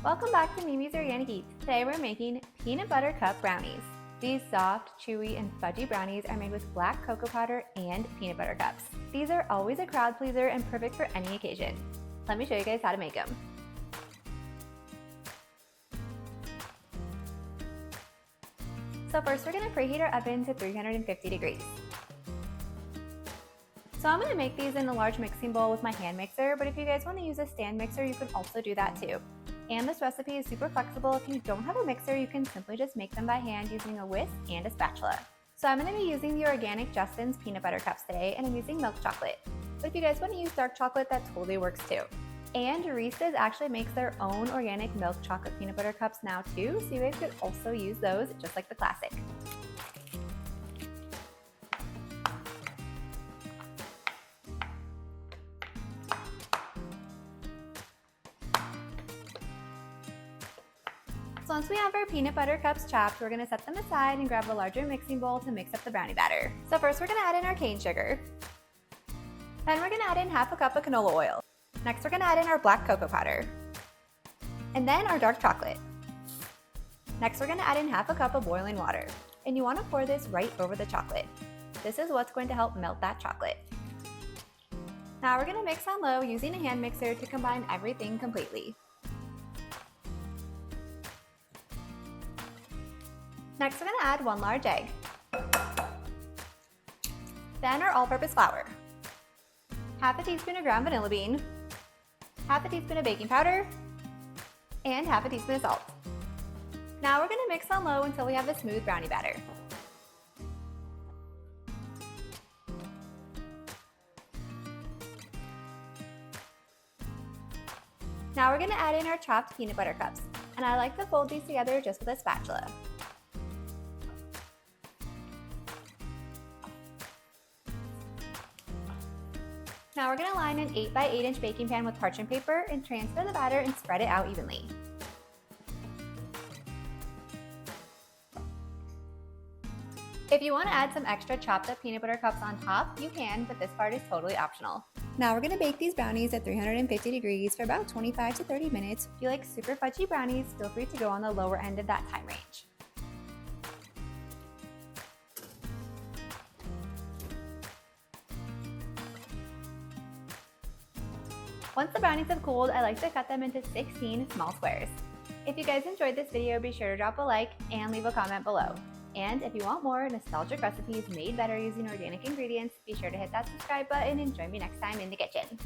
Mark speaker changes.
Speaker 1: Welcome back to Mimi's Organic Eats. Today we're making peanut butter cup brownies. These soft, chewy, and fudgy brownies are made with black cocoa powder and peanut butter cups. These are always a crowd pleaser and perfect for any occasion. Let me show you guys how to make them. So first we're going to preheat our oven to 350 degrees. So I'm going to make these in a large mixing bowl with my hand mixer, but if you guys want to use a stand mixer, you can also do that too. And this recipe is super flexible. If you don't have a mixer, you can simply just make them by hand using a whisk and a spatula. So I'm going to be using the organic Justin's peanut butter cups today, and I'm using milk chocolate. But if you guys want to use dark chocolate, that totally works too. And Reese's actually makes their own organic milk chocolate peanut butter cups now too, so you guys could also use those just like the classic. So once we have our peanut butter cups chopped, we're going to set them aside and grab a larger mixing bowl to mix up the brownie batter. So first we're going to add in our cane sugar. Then we're going to add in half a cup of canola oil. Next we're going to add in our black cocoa powder. And then our dark chocolate. Next we're going to add in half a cup of boiling water. And you want to pour this right over the chocolate. This is what's going to help melt that chocolate. Now we're going to mix on low using a hand mixer to combine everything completely. Next, we're going to add 1 large egg. Then our all-purpose flour. Half a teaspoon of ground vanilla bean. Half a teaspoon of baking powder. And half a teaspoon of salt. Now we're going to mix on low until we have a smooth brownie batter. Now we're going to add in our chopped peanut butter cups. And I like to fold these together just with a spatula. Now we're going to line an 8 by 8 inch baking pan with parchment paper and transfer the batter and spread it out evenly. If you want to add some extra chopped up peanut butter cups on top, you can, but this part is totally optional. Now we're going to bake these brownies at 350 degrees for about 25 to 30 minutes. If you like super fudgy brownies, feel free to go on the lower end of that time range. Once the brownies have cooled, I like to cut them into 16 small squares. If you guys enjoyed this video, be sure to drop a like and leave a comment below. And if you want more nostalgic recipes made better using organic ingredients, be sure to hit that subscribe button and join me next time in the kitchen.